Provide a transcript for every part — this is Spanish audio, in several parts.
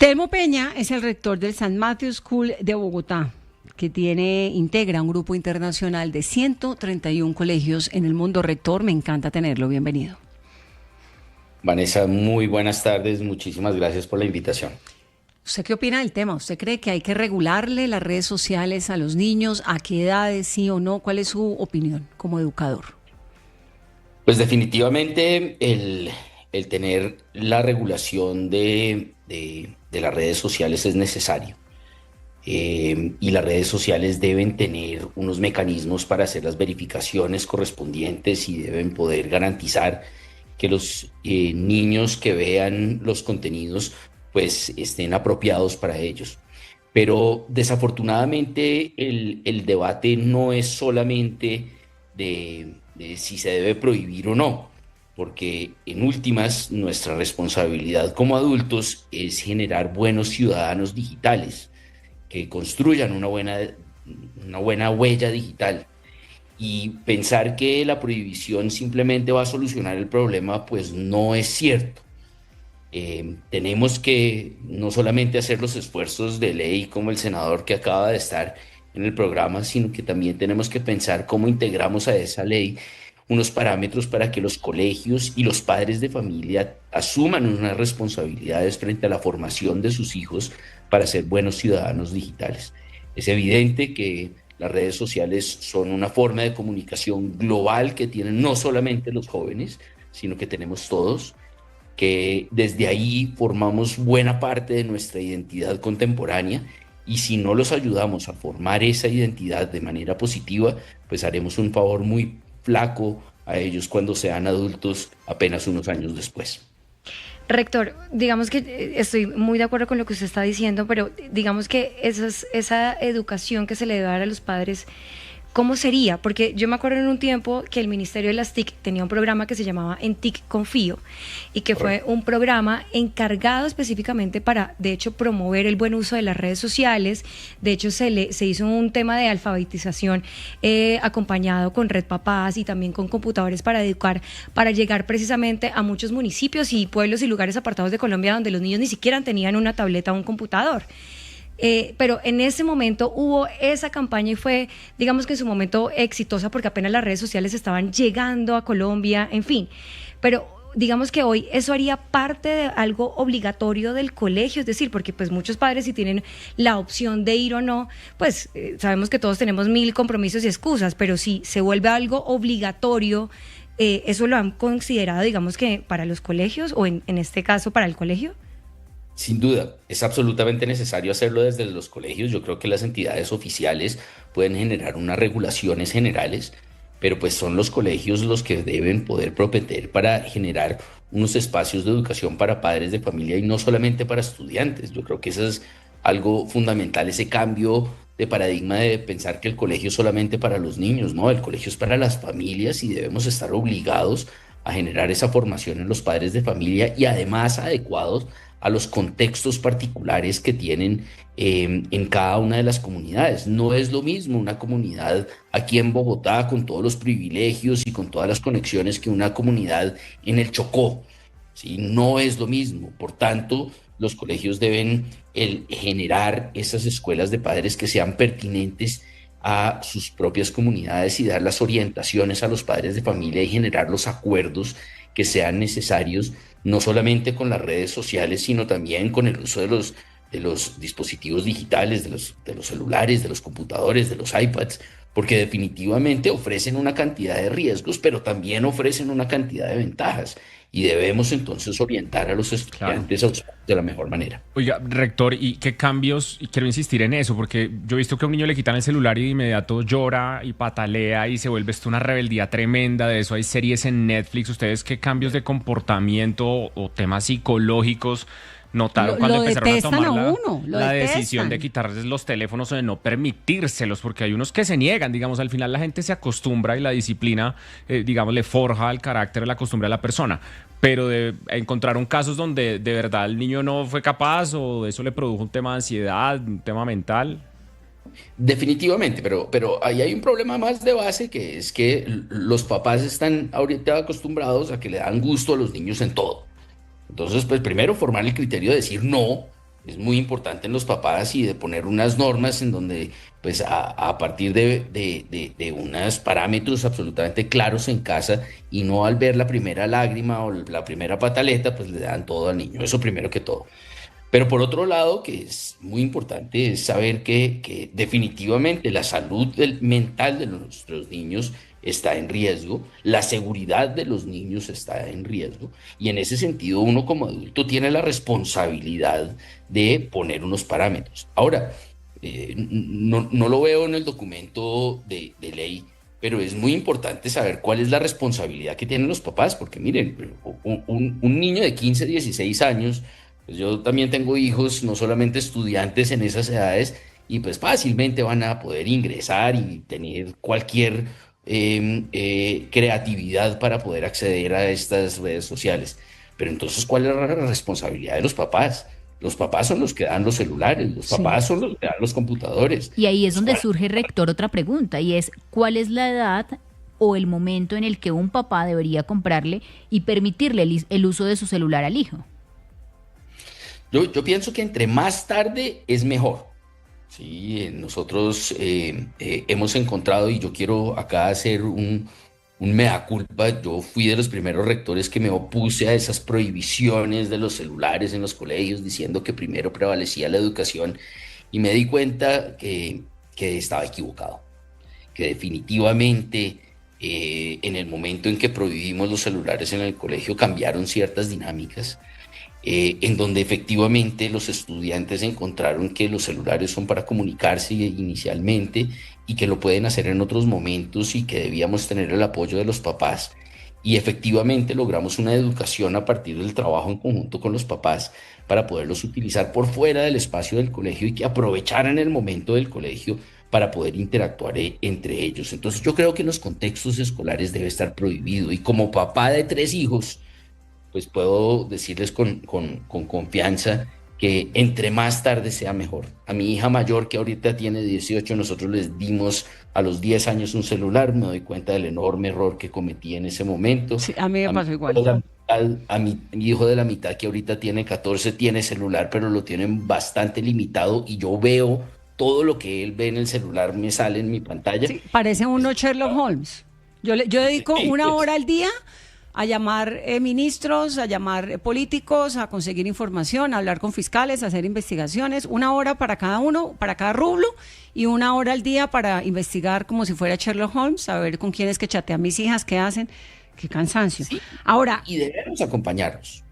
Telmo Peña es el rector del St. Matthew School de Bogotá, que integra un grupo internacional de 131 colegios en el mundo. Rector, me encanta tenerlo. Bienvenido. Vanessa, muy buenas tardes. Muchísimas gracias por la invitación. ¿Usted qué opina del tema? ¿Usted cree que hay que regularle las redes sociales a los niños? ¿A qué edades, sí o no? ¿Cuál es su opinión como educador? Pues definitivamente el tener la regulación de las redes sociales es necesario. Y las redes sociales deben tener unos mecanismos para hacer las verificaciones correspondientes y deben poder garantizar que los niños que vean los contenidos pues estén apropiados para ellos. Pero desafortunadamente el debate no es solamente de si se debe prohibir o no, porque en últimas nuestra responsabilidad como adultos es generar buenos ciudadanos digitales que construyan una buena huella digital. Y pensar que la prohibición simplemente va a solucionar el problema, pues no es cierto. Tenemos que no solamente hacer los esfuerzos de ley como el senador que acaba de estar en el programa, sino que también tenemos que pensar cómo integramos a esa ley unos parámetros para que los colegios y los padres de familia asuman unas responsabilidades frente a la formación de sus hijos para ser buenos ciudadanos digitales. Es evidente que las redes sociales son una forma de comunicación global que tienen no solamente los jóvenes, sino que tenemos todos, que desde ahí formamos buena parte de nuestra identidad contemporánea, y si no los ayudamos a formar esa identidad de manera positiva, pues haremos un favor muy flaco a ellos cuando sean adultos apenas unos años después. Rector, digamos que estoy muy de acuerdo con lo que usted está diciendo, pero digamos que esa educación que se le debe dar a los padres, ¿cómo sería? Porque yo me acuerdo en un tiempo que el Ministerio de las TIC tenía un programa que se llamaba En TIC Confío, y que fue un programa encargado específicamente para, de hecho, promover el buen uso de las redes sociales. De hecho, se hizo un tema de alfabetización acompañado con Red Papás y también con computadores para educar, para llegar precisamente a muchos municipios y pueblos y lugares apartados de Colombia donde los niños ni siquiera tenían una tableta o un computador. Pero en ese momento hubo esa campaña y fue, digamos que en su momento exitosa, porque apenas las redes sociales estaban llegando a Colombia, en fin. Pero digamos que hoy eso haría parte de algo obligatorio del colegio, es decir, porque pues muchos padres, si tienen la opción de ir o no, pues sabemos que todos tenemos mil compromisos y excusas, pero si se vuelve algo obligatorio, ¿eso lo han considerado, digamos que para los colegios o en este caso para el colegio? Sin duda, es absolutamente necesario hacerlo desde los colegios. Yo creo que las entidades oficiales pueden generar unas regulaciones generales, pero pues son los colegios los que deben poder propender para generar unos espacios de educación para padres de familia y no solamente para estudiantes. Yo creo que eso es algo fundamental, ese cambio de paradigma de pensar que el colegio es solamente para los niños, ¿no? El colegio es para las familias y debemos estar obligados a generar esa formación en los padres de familia y además adecuados a los contextos particulares que tienen en cada una de las comunidades. No es lo mismo una comunidad aquí en Bogotá con todos los privilegios y con todas las conexiones que una comunidad en el Chocó, ¿sí? No es lo mismo. Por tanto, los colegios deben generar esas escuelas de padres que sean pertinentes a sus propias comunidades y dar las orientaciones a los padres de familia y generar los acuerdos que sean necesarios, no solamente con las redes sociales, sino también con el uso de los dispositivos digitales, de los celulares, de los computadores, de los iPads, porque definitivamente ofrecen una cantidad de riesgos, pero también ofrecen una cantidad de ventajas. Y debemos entonces orientar a los Claro. estudiantes a usar de la mejor manera. Oiga, rector, ¿y qué cambios? Y quiero insistir en eso, porque yo he visto que a un niño le quitan el celular y de inmediato llora y patalea y se vuelve esto una rebeldía tremenda. De eso hay series en Netflix. ¿Ustedes qué cambios de comportamiento o temas psicológicos notaron cuando Lo empezaron a detestan tomar a uno, lo la decisión de detestan. quitarles los teléfonos o de no permitírselos? Porque hay unos que se niegan, digamos, al final la gente se acostumbra y la disciplina, digamos, le forja el carácter, la costumbre a la persona. Pero encontraron casos donde de verdad el niño no fue capaz o eso le produjo un tema de ansiedad, un tema mental. Definitivamente, pero ahí hay un problema más de base, que es que los papás están ahorita acostumbrados a que le dan gusto a los niños en todo. Entonces, pues primero formar el criterio de decir no es muy importante en los papás y de poner unas normas en donde, pues a partir de unos parámetros absolutamente claros en casa y no al ver la primera lágrima o la primera pataleta, pues le dan todo al niño. Eso primero que todo. Pero por otro lado, que es muy importante, es saber que definitivamente la salud mental de nuestros niños está en riesgo, la seguridad de los niños está en riesgo, y en ese sentido uno como adulto tiene la responsabilidad de poner unos parámetros. Ahora, no lo veo en el documento de ley, pero es muy importante saber cuál es la responsabilidad que tienen los papás, porque miren, un niño de 15, 16 años, pues yo también tengo hijos, no solamente estudiantes en esas edades, y pues fácilmente van a poder ingresar y tener cualquier creatividad para poder acceder a estas redes sociales. Pero entonces, ¿cuál es la responsabilidad de los papás? Los papás son los que dan los celulares, los Sí. papás son los que dan los computadores. Y ahí es donde Para- surge, rector, otra pregunta, y es, ¿cuál es la edad o el momento en el que un papá debería comprarle y permitirle el uso de su celular al hijo? Yo pienso que entre más tarde es mejor. Sí, nosotros hemos encontrado, y yo quiero acá hacer un mea culpa. Yo fui de los primeros rectores que me opuse a esas prohibiciones de los celulares en los colegios, diciendo que primero prevalecía la educación, y me di cuenta que estaba equivocado, que definitivamente en el momento en que prohibimos los celulares en el colegio cambiaron ciertas dinámicas, en donde efectivamente los estudiantes encontraron que los celulares son para comunicarse inicialmente y que lo pueden hacer en otros momentos y que debíamos tener el apoyo de los papás. Y efectivamente logramos una educación a partir del trabajo en conjunto con los papás para poderlos utilizar por fuera del espacio del colegio y que aprovecharan el momento del colegio para poder interactuar entre ellos. Entonces yo creo que en los contextos escolares debe estar prohibido, y como papá de 3 hijos, pues puedo decirles con confianza que entre más tarde sea mejor. A mi hija mayor, que ahorita tiene 18, nosotros les dimos a los 10 años un celular. Me doy cuenta del enorme error que cometí en ese momento. Sí, a mí me A mi pasó hijo de igual. la mitad, mi hijo de la mitad, que ahorita tiene 14, tiene celular, pero lo tienen bastante limitado, y yo veo todo lo que él ve en el celular, me sale en mi pantalla. Sí, parece uno Sherlock Holmes. Yo dedico Sí, una hora al día a llamar ministros, a llamar políticos, a conseguir información, a hablar con fiscales, a hacer investigaciones. Una hora para cada uno, para cada rublo, y una hora al día para investigar como si fuera Sherlock Holmes, a ver con quién es que chatean mis hijas, qué hacen. Qué cansancio. Sí. Ahora, Y debemos acompañarlos,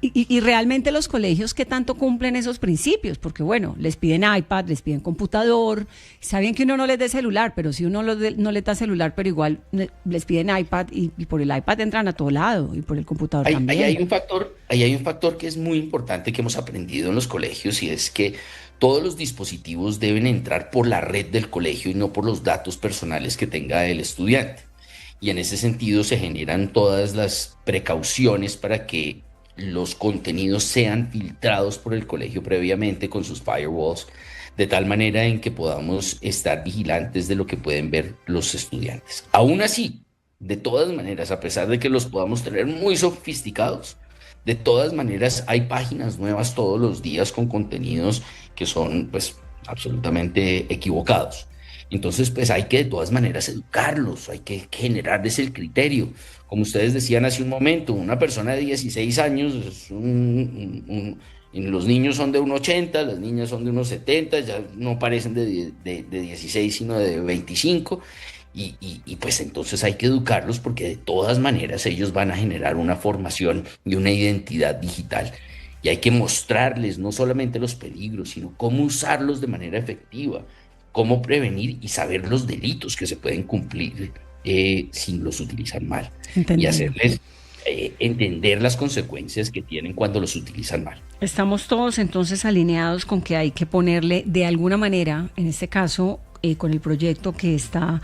y realmente los colegios, ¿qué tanto cumplen esos principios? Porque bueno, les piden iPad, les piden computador, saben que uno no les dé celular, pero si uno no les da celular, pero igual les piden iPad, y por el iPad entran a todo lado, y por el computador también. Ahí hay un factor que es muy importante que hemos aprendido en los colegios, y es que todos los dispositivos deben entrar por la red del colegio y no por los datos personales que tenga el estudiante. Y en ese sentido se generan todas las precauciones para que los contenidos sean filtrados por el colegio previamente con sus firewalls, de tal manera en que podamos estar vigilantes de lo que pueden ver los estudiantes. Aún así, de todas maneras, a pesar de que los podamos tener muy sofisticados, de todas maneras hay páginas nuevas todos los días con contenidos que son pues absolutamente equivocados. Entonces, pues hay que de todas maneras educarlos, hay que generarles el criterio. Como ustedes decían hace un momento, una persona de 16 años, los niños son de 1,80, las niñas son de 1,70, ya no parecen de 16, sino de 25. Y pues entonces hay que educarlos, porque de todas maneras ellos van a generar una formación y una identidad digital. Y hay que mostrarles no solamente los peligros, sino cómo usarlos de manera efectiva, cómo prevenir y saber los delitos que se pueden cumplir si los utilizan mal. Entendido. Y hacerles entender las consecuencias que tienen cuando los utilizan mal. Estamos todos entonces alineados con que hay que ponerle de alguna manera, en este caso, con el proyecto que está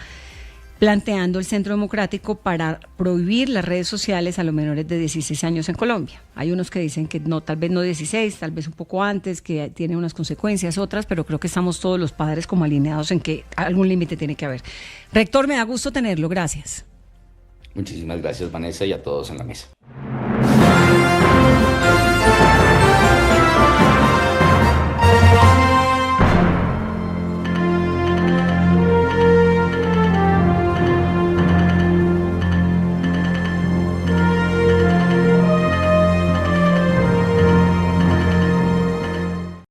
planteando el Centro Democrático para prohibir las redes sociales a los menores de 16 años en Colombia. Hay unos que dicen que no, tal vez no 16, tal vez un poco antes, que tiene unas consecuencias, otras, pero creo que estamos todos los padres como alineados en que algún límite tiene que haber. Rector, me da gusto tenerlo, gracias. Muchísimas gracias, Vanessa, y a todos en la mesa.